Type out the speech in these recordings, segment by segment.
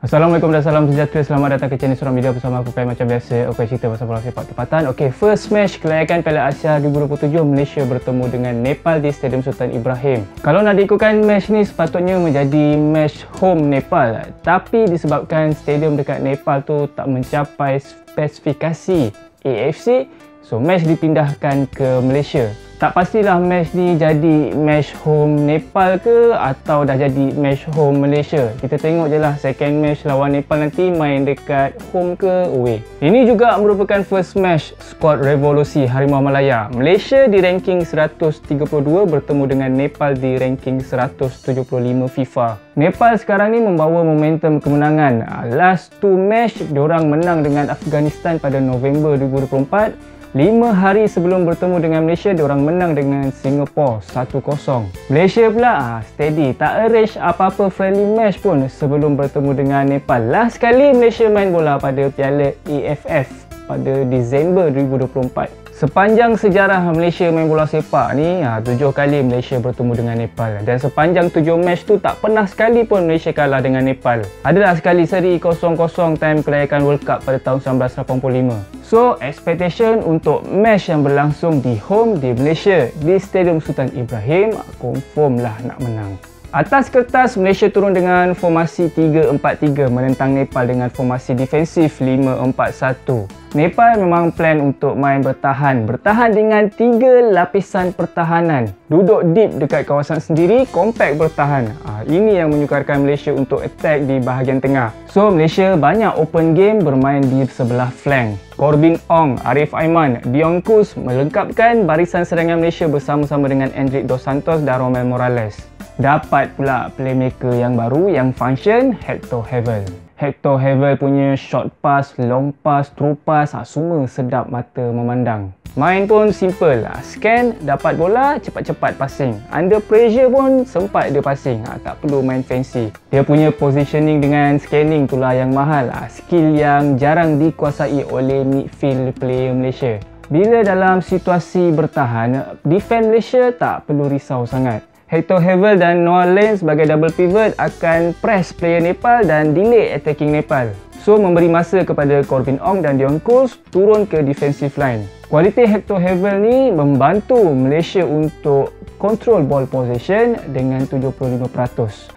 Assalamualaikum dan salam sejahtera. Selamat datang ke channel Seram Media bersama aku Kai. Macam biasa, aku cerita pasal bola sepak tempatan. First match kelayakan Piala Asia 2027, Malaysia bertemu dengan Nepal di Stadium Sultan Ibrahim. Kalau nak diikutkan match ni sepatutnya menjadi match home Nepal, tapi disebabkan stadium dekat Nepal tu tak mencapai spesifikasi AFC, so match dipindahkan ke Malaysia. Tak pastilah match ni jadi match home Nepal ke atau dah jadi match home Malaysia. Kita tengok je lah second match lawan Nepal nanti main dekat home ke away. Ini juga merupakan first match skuad revolusi Harimau Malaya. Malaysia di ranking 132 bertemu dengan Nepal di ranking 175 FIFA. Nepal sekarang ni membawa momentum kemenangan. Last two match diorang menang dengan Afghanistan pada November 2024. 5 hari sebelum bertemu dengan Malaysia, diorang menang dengan Singapore 1-0. Malaysia pula steady, tak arrange apa-apa friendly match pun sebelum bertemu dengan Nepal. Last kali Malaysia main bola pada Piala AFF pada Disember 2024. Sepanjang sejarah Malaysia main bola sepak ni, 7 kali Malaysia bertemu dengan Nepal. Dan sepanjang 7 match tu tak pernah sekali pun Malaysia kalah dengan Nepal. Adalah sekali seri 0-0 time kelayakan World Cup pada tahun 1985. So, expectation untuk match yang berlangsung di home di Malaysia di Stadium Sultan Ibrahim confirm lah nak menang. Atas kertas, Malaysia turun dengan formasi 3-4-3 menentang Nepal dengan formasi defensif 5-4-1. Nepal memang plan untuk main bertahan dengan 3 lapisan pertahanan. Duduk deep dekat kawasan sendiri, compact bertahan. Ini yang menyukarkan Malaysia untuk attack di bahagian tengah. So, Malaysia banyak open game bermain di sebelah flank. Corbin Ong, Arif Aiman, Dion Kus melengkapkan barisan serangan Malaysia bersama-sama dengan Endrick Dos Santos dan Romel Morales. Dapat pula playmaker yang baru yang function, Hector Havel. Hector Havel punya short pass, long pass, through pass, semua sedap mata memandang. Main pun simple, scan, dapat bola, cepat-cepat passing. Under pressure pun sempat dia passing, tak perlu main fancy. Dia punya positioning dengan scanning itulah yang mahal, skill yang jarang dikuasai oleh midfield player Malaysia. Bila dalam situasi bertahan, defend Malaysia tak perlu risau sangat. Hector Havel dan Noah Lane sebagai double pivot akan press player Nepal dan delay attacking Nepal. So, memberi masa kepada Corbin Ong dan Dion Kus turun ke defensive line. Kualiti Hector Havel ni membantu Malaysia untuk control ball possession dengan 75%.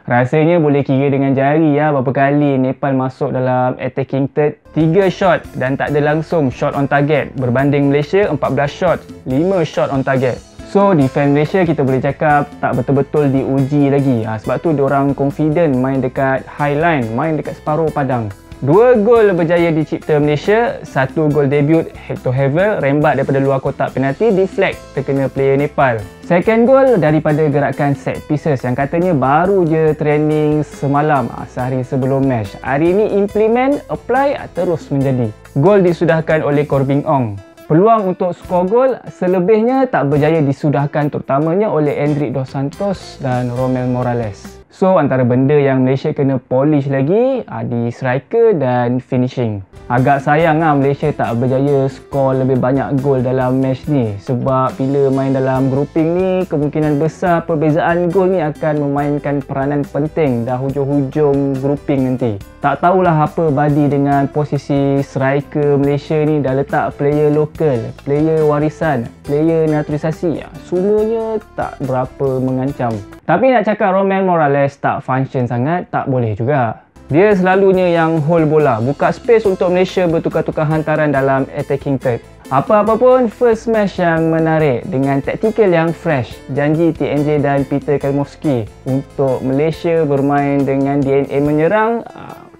Rasanya boleh kira dengan jari berapa kali Nepal masuk dalam attacking third. 3 shot dan tak ada langsung shot on target. Berbanding Malaysia 14 shot, 5 shot on target. So, defense Malaysia kita boleh cakap tak betul-betul diuji lagi. Sebab tu diorang confident main dekat high line, main dekat separuh padang. 2 gol berjaya dicipta Malaysia, 1 gol debut Hector Havel rembat daripada luar kotak penalti, deflect terkena player Nepal. Second gol daripada gerakan set pieces yang katanya baru je training semalam, sehari sebelum match. Hari ni implement, apply, terus menjadi. Gol disudahkan oleh Corbin Ong. Peluang untuk skor gol selebihnya tak berjaya disudahkan, terutamanya oleh Endrick Dos Santos dan Romel Morales. So, antara benda yang Malaysia kena polish lagi di striker dan finishing. Agak sayang Malaysia tak berjaya skor lebih banyak gol dalam match ni. Sebab bila main dalam grouping ni, kemungkinan besar perbezaan gol ni akan memainkan peranan penting dah hujung-hujung grouping nanti. Tak tahulah apa badi dengan posisi striker Malaysia ni, dah letak player lokal, player warisan, player naturalisasi. Semuanya tak berapa mengancam. Tapi nak cakap Romel Morales tak function sangat, tak boleh juga. Dia selalunya yang hold bola, buka space untuk Malaysia bertukar-tukar hantaran dalam attacking third. Apa-apa pun, first match yang menarik dengan taktikal yang fresh. Janji TNJ dan Peter Kalmowski untuk Malaysia bermain dengan DNA menyerang,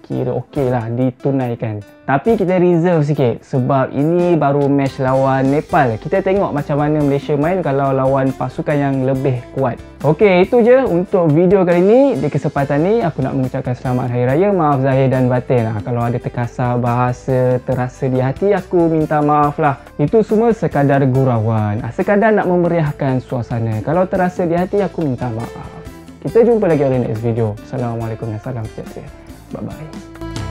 kira okey lah ditunaikan. Tapi kita reserve sikit sebab ini baru match lawan Nepal. Kita tengok macam mana Malaysia main kalau lawan pasukan yang lebih kuat. Okey, itu je untuk video kali ni. Di kesempatan ni aku nak mengucapkan selamat Hari Raya. Maaf zahir dan batin. Kalau ada terkasar bahasa terasa di hati, aku minta maaf lah. Itu semua sekadar gurauan, sekadar nak memeriahkan suasana. Kalau terasa di hati, aku minta maaf. Kita jumpa lagi di next video. Assalamualaikum dan salam sejahtera. Bye-bye.